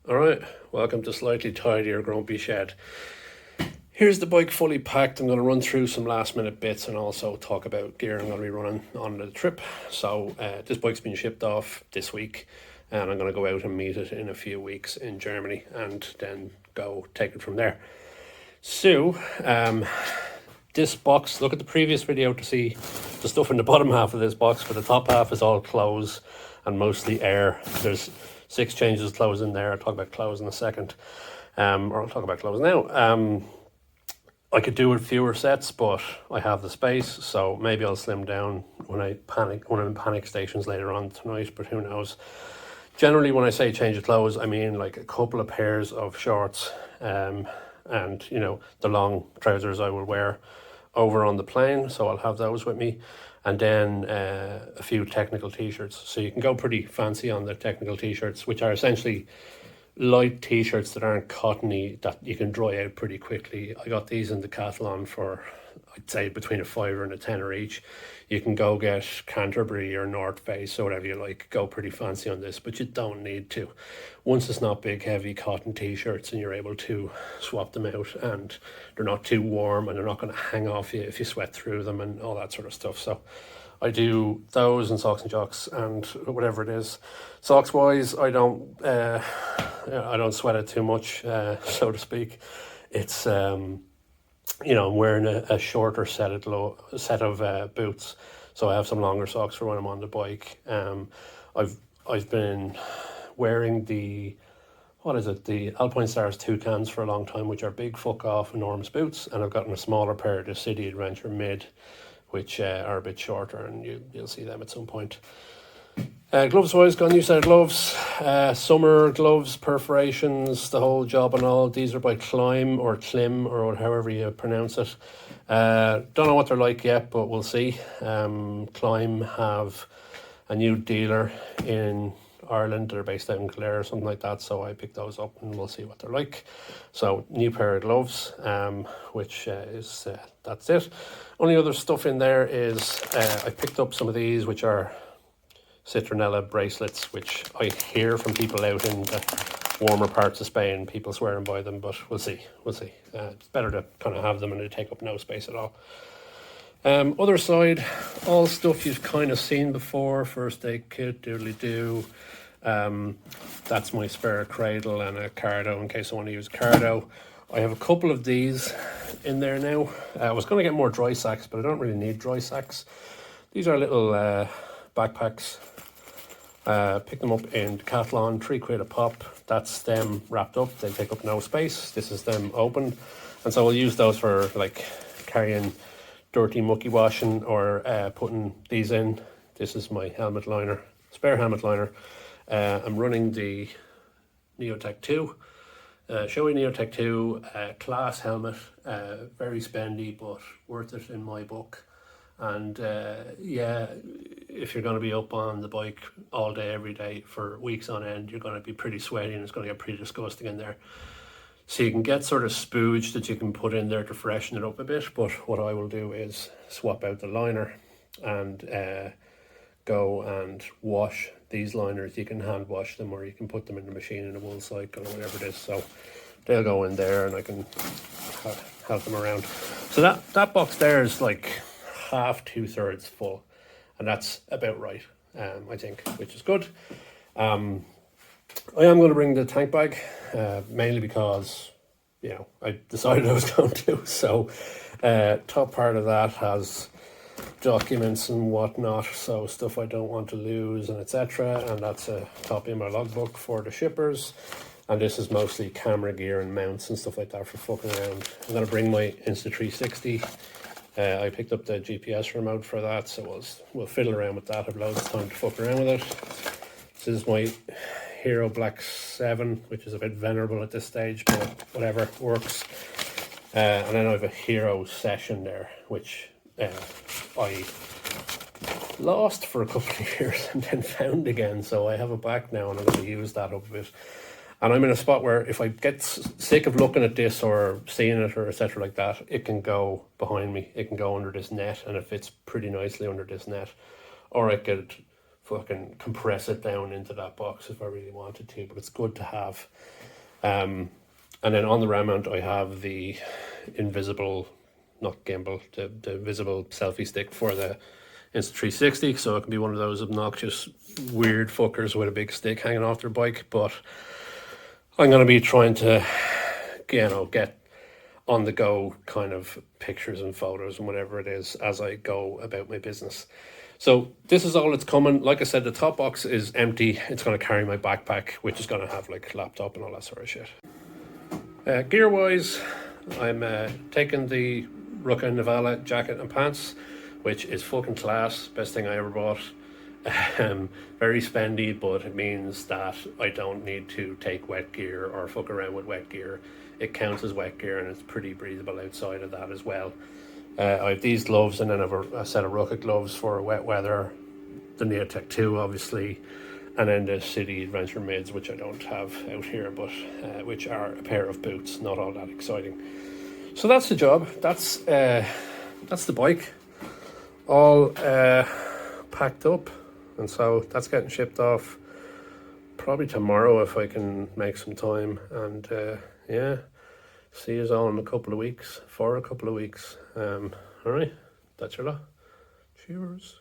Alright, welcome to Slightly Tidier Grumpy Shed. Here's the bike fully packed. I'm going to run through some last minute bits and also talk about gear I'm going to be running on the trip. So this bike's been shipped off this week and I'm going to go out and meet it in a few weeks in Germany and then go take it from there. So this box, look at the previous video to see the stuff in the bottom half of this box, but the top half is all clothes and mostly air. There's 6 changes of clothes in there. I'll talk about clothes in a second, or I'll talk about clothes now. I could do with fewer sets, but I have the space, so maybe I'll slim down when I'm in panic stations later on tonight, but who knows. Generally, when I say change of clothes, I mean like a couple of pairs of shorts, and the long trousers I will wear over on the plane, so I'll have those with me, and then a few technical t-shirts. So you can go pretty fancy on the technical t-shirts, which are essentially light t-shirts that aren't cottony, that you can dry out pretty quickly. I got these in Decathlon for, I'd say, between a £5 and a £10 each. You can go get Canterbury or North Face or whatever you like, go pretty fancy on this, but you don't need to. Once it's not big heavy cotton t-shirts and you're able to swap them out and they're not too warm and they're not going to hang off you if you sweat through them and all that sort of stuff. So I do those and socks and jocks and whatever it is. Socks wise, I don't sweat it too much, so to speak. It's I'm wearing a shorter set of boots, so I have some longer socks for when I'm on the bike. I've been wearing the Alpine Stars Toucans for a long time, which are big fuck off enormous boots, and I've gotten a smaller pair of the City Adventure Mid, which are a bit shorter, and you'll see them at some point. Gloves wise, got a new set of gloves, summer gloves, perforations, the whole job and all. These are by Clim or however you pronounce it. Don't know what they're like yet, but we'll see. Clim have a new dealer in Ireland. They're based out in Clare or something like that, so I picked those up and we'll see what they're like. So new pair of gloves, which is that's it. Only other stuff in there is I picked up some of these, which are citronella bracelets, which I hear from people out in the warmer parts of Spain, people swearing by them, but we'll see. It's better to kind of have them and they take up no space at all. Other side, all stuff you've kind of seen before. First aid kit, doodly-doo. That's my spare cradle and a cardo in case I want to use cardo. I have a couple of these in there now. I was going to get more dry sacks, but I don't really need dry sacks. These are little backpacks. Pick them up in Decathlon, £3 a pop. That's them wrapped up. They take up no space. This is them open, and so we'll use those for like carrying dirty mucky washing or putting these in. This is my helmet liner, spare helmet liner. I'm running the Neotech 2, Shoei Neotech 2 class helmet, very spendy but worth it in my book. And if you're going to be up on the bike all day, every day for weeks on end, you're going to be pretty sweaty and it's going to get pretty disgusting in there. So you can get sort of spooge that you can put in there to freshen it up a bit. But what I will do is swap out the liner and go and wash these liners. You can hand wash them or you can put them in the machine in a wool cycle or whatever it is. So they'll go in there and I can have them around. So that box there is like half, 2/3 full, and that's about right, I think, which is good. I am going to bring the tank bag, mainly because I decided I was going to. So top part of that has documents and whatnot, so stuff I don't want to lose and etc., and that's a copy of my logbook for the shippers. And this is mostly camera gear and mounts and stuff like that for fucking around. I'm going to bring my Insta360. I picked up the GPS remote for that, so we'll fiddle around with that. I've loads of time to fuck around with it. This is my Hero Black 7, which is a bit venerable at this stage, but whatever, works. And then I have a Hero Session there, which I lost for a couple of years and then found again. So I have it back now and I'm going to use that up a bit. And I'm in a spot where if I get sick of looking at this or seeing it or etc. like that, it can go behind me. It can go under this net and it fits pretty nicely under this net. Or I could fucking compress it down into that box if I really wanted to, but it's good to have. And then on the RAM mount, I have the invisible, not gimbal, the visible selfie stick for the Insta360, so it can be one of those obnoxious weird fuckers with a big stick hanging off their bike. But I'm going to be trying to, get on the go kind of pictures and photos and whatever it is as I go about my business. So this is all that's coming. Like I said, the top box is empty. It's going to carry my backpack, which is going to have like laptop and all that sort of shit. Gear wise, I'm taking the Ruka Nivala jacket and pants, which is fucking class. Best thing I ever bought. Very spendy, but it means that I don't need to take wet gear or fuck around with wet gear. It counts as wet gear, and it's pretty breathable outside of that as well. I have these gloves, and then I have a set of Ruka gloves for wet weather, the Neotech 2 obviously, and then the City Adventure mids, which I don't have out here, but which are a pair of boots. Not all that exciting. So that's the job. That's the bike, all packed up, and so that's getting shipped off probably tomorrow if I can make some time. And yeah, see you all in a couple of weeks. All right, that's your lot. Cheers.